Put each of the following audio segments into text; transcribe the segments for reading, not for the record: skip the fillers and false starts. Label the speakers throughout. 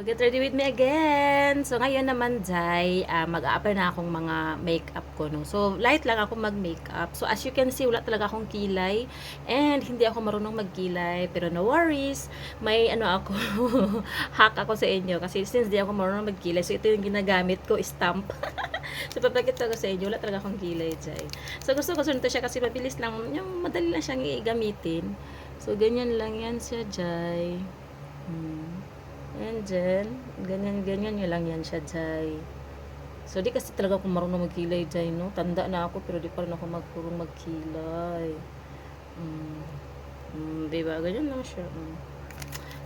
Speaker 1: So, get ready with me again. So, ngayon naman, Jai, mag-a-apply na akong mga makeup ko, no? So, light lang ako mag-makeup. So, as you can see, wala talaga akong kilay. And, hindi ako marunong magkilay. Pero, no worries. May, ako, hack ako sa inyo. Kasi, since di ako marunong magkilay, so, ito yung ginagamit ko, stamp. So, papakita ko sa inyo, wala talaga akong kilay, Jai. So, gusto ko sunod siya kasi mabilis lang, yung madali lang siyang i-gamitin. So, ganyan lang yan siya, Jai. And then, ganyan nyo lang yan siya, Jai. So, di kasi talaga ako marunong magkilay, Jai, no? Tanda na ako, pero di pa rin ako magpurong magkilay. Diba? Ganyan lang siya.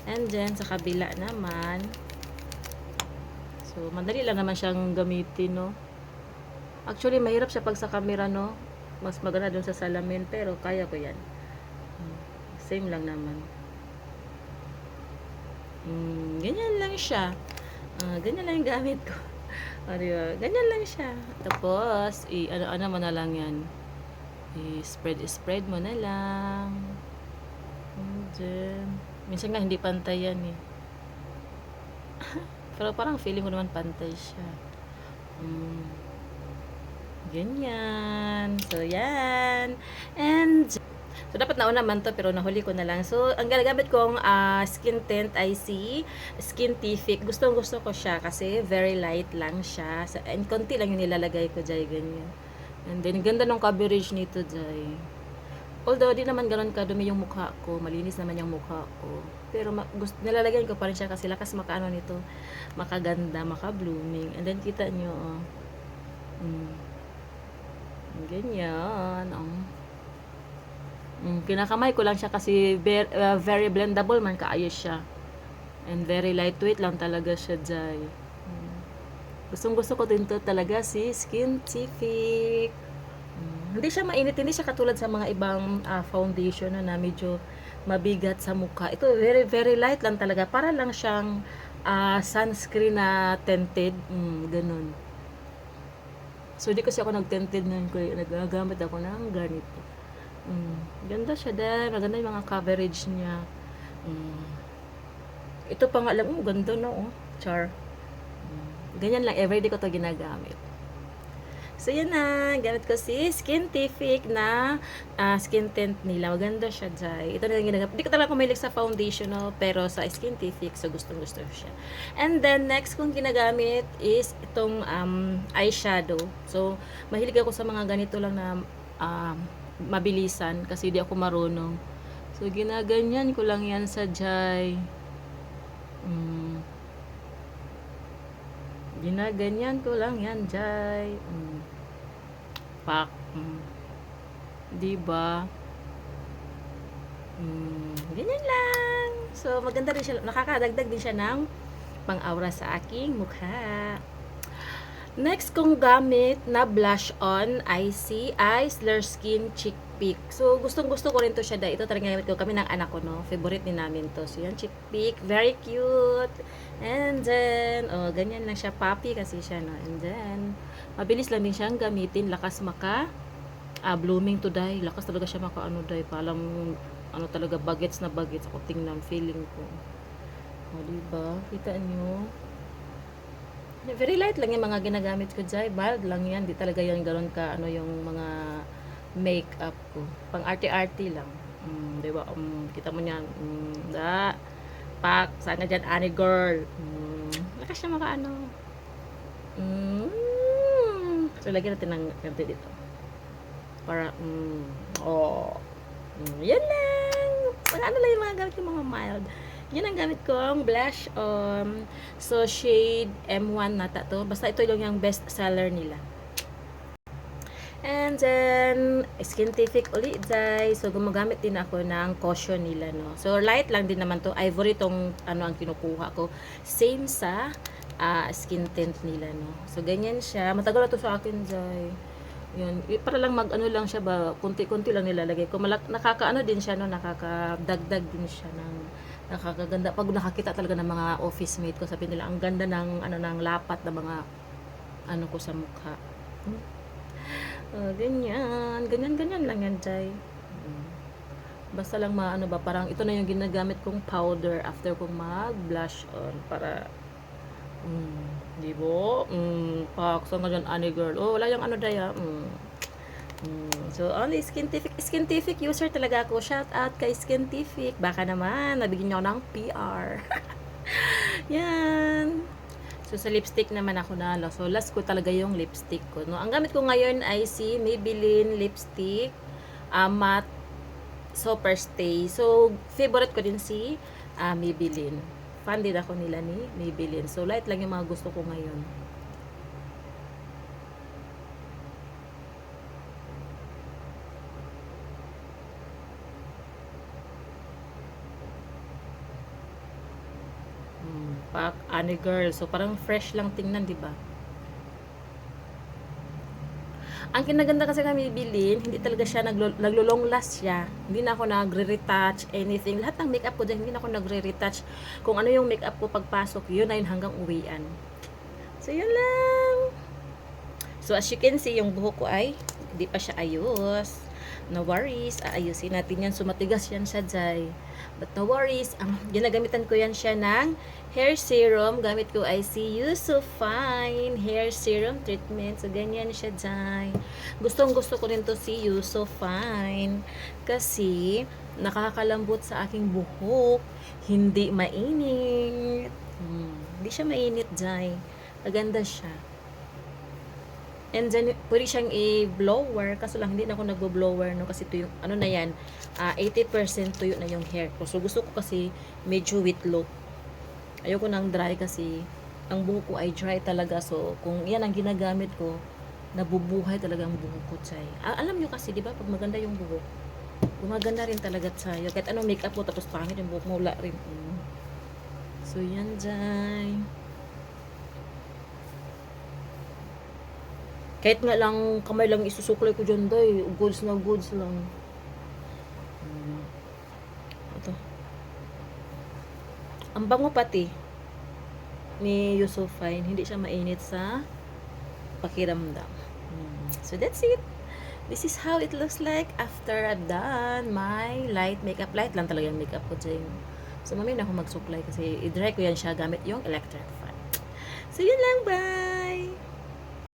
Speaker 1: And then, sa kabila naman, so, madali lang naman siyang gamitin, no? Actually, mahirap siya pag sa camera, no? Mas maganda dun sa salamin, pero kaya ko yan. Same lang naman. Ganyan lang siya. Ganyan lang yung gamit ko. Diba? Ganyan lang siya. Tapos, ano mo na lang yan. I-spread mo na lang. And then, minsan nga hindi pantay yan eh. Pero parang feeling ko naman pantay siya. Ganyan. So, yan. And, so, dapat nauna naman to, pero nahuli ko na lang. So, ang ginagamit kong skin tint ay si Skintific. Gustong-gusto ko siya kasi very light lang siya. So, and konti lang yung nilalagay ko, Jai, ganyan. And then, ganda ng coverage nito, Jai. Although, di naman ganun kadumi yung mukha ko. Malinis naman yung mukha ko. Pero, nilalagyan ko pa rin siya kasi lakas makaano nito. Makaganda, maka-blooming. And then, kita nyo, oh. Ganyan, oh. Kinakamay ko lang siya kasi very blendable man, kaayos siya. And very lightweight lang talaga siya, Jai. Gustong gusto ko din to talaga si Skintific. Hindi siya mainit, hindi siya katulad sa mga ibang foundation na medyo mabigat sa mukha. Ito very light lang talaga. Para lang siyang sunscreen na tinted. Ganun. So, di kasi ako nag-tinted nun. Nagagamit ako ng ganito. Ganda siya din. Maganda yung mga coverage niya. Ito pa nga lang. Ganda no. Char. Ganyan lang. Everyday ko to ginagamit. So, yan na. Gamit ko si Skintific na skin tint nila. Maganda siya, Jai. Ito na yung ginagamit. Hindi ko talaga kumilig sa foundation, no? Pero sa Skintific, so gustong-gusto siya. And then, next kong ginagamit is itong eyeshadow. So, mahilig ako sa mga ganito lang na mabilisan kasi di ako marunong. So, ginaganyan ko lang yan sa Jai. Ginaganyan ko lang yan, Jai. Pak. Diba? Ganyan lang. So, maganda rin siya. Nakakadagdag din siya ng pang-aura sa aking mukha. Next kong gamit na blush on ay si Isler Skin Chick Peek. So, gustong-gusto ko rin to siya dahil ito talaga gamit ko kami ng anak ko, no? Favorite din namin to. So, yan, Chick Peek. Very cute. And then, ganyan lang siya. Puppy kasi siya, no? And then, mabilis lang din siyang gamitin. Lakas blooming to dye. Lakas talaga siya dye. Palang, talaga, bagets na bagets. Ako tingnan, feeling ko. Diba? Kita nyo? Very light lang yung mga ginagamit ko, Jai. Mild lang yan. Di talaga yan gano'n ka, yung mga makeup ko. Pang arte-arte lang. Diba? Kita mo yan. Pak, sana dyan, ani girl. Lakas siya So, lagyan natin ng ganito dito. Para, yan lang. Ano lang yung mga gamit yung mga mild. Yan ang gamit ko, ang blush on. So, shade M1 nata to. Basta ito yung best seller nila. And then, Skintific ulit, guys. So, gumagamit din ako ng caution nila, no. So, light lang din naman to. Ivory tong, ang kinukuha ko. Same sa skin tint nila, no. So, ganyan siya. Matagal na to sa akin, Jai. Yun. Para lang lang siya ba. Kunti-kunti lang nilalagay ko. Nakakaano din siya, no. Nakakadagdag din siya ng nakakaganda. Pag nakakita talaga ng mga office mate ko, sabi nila, ang ganda ng, ng lapat na mga, ko sa mukha. Ganyan. Ganyan lang yan, Jai. Basta lang parang ito na yung ginagamit kong powder after kong mag-blush on para Di ba? Paksa nga dyan, ani girl. Oh, wala yung ano daya. So, only Skintific user talaga ako. Shout out kay Skintific. Baka naman, nabigyan nyo ng PR. Yan. So, sa lipstick naman ako nalo. So, last ko talaga yung lipstick ko. No? Ang gamit ko ngayon ay si Maybelline lipstick. Matte Super Stay. So, favorite ko din si Maybelline. Fan din ako nila ni Maybelline. So, light lang yung mga gusto ko ngayon. Pak, ani girl. So, parang fresh lang tingnan, di ba? Ang kinaganda kasi kami bilhin, hindi talaga siya naglo-long last siya. Hindi na ako nagre-retouch, anything. Lahat ng makeup ko dyan, hindi na ako nagre-retouch. Kung ano yung makeup ko pagpasok, yun na yun hanggang uwian. So, yun lang. So, as you can see, yung buhok ko ay hindi pa siya ayos. No worries, aayusin natin yan. So, matigas yan siya, Jai. But no worries, ginagamitan ko yan siya ng hair serum. Gamit ko ay si Yusufine hair serum treatment. So, ganyan siya, Jai. Gustong-gusto ko rin to si Yusufine. Kasi, nakakalambot sa aking buhok. Hindi mainit. Hindi siya mainit, Jai. Maganda siya. And then, pwede siyang i-blower. Kaso lang, hindi na ako nagbo-blower, no? Kasi tuyo, ano na yan, 80% tuyo na yung hair ko. So, gusto ko kasi medyo wet look. Ayoko nang dry kasi ang buhok ko ay dry talaga. So, kung yan ang ginagamit ko, nabubuhay talaga ang buhok ko, Chay. Alam nyo kasi, di ba, pag maganda yung buhok, gumaganda rin talaga sa'yo. Kahit anong makeup mo, tapos pangit yung buhok mo, wala rin. So, yan, Chay. Kahit nga lang kamay lang isusuklay ko dyan, day. Goods na goods lang. Ito. Ang bango pati ni Yusufine. Hindi siya mainit sa pakiramdam. So that's it. This is how it looks like after I've done my light makeup. Light lang talaga yung makeup ko dyan. So mamaya na ako magsuklay kasi i-dry ko yan siya gamit yung electric fan. So yun lang, bye!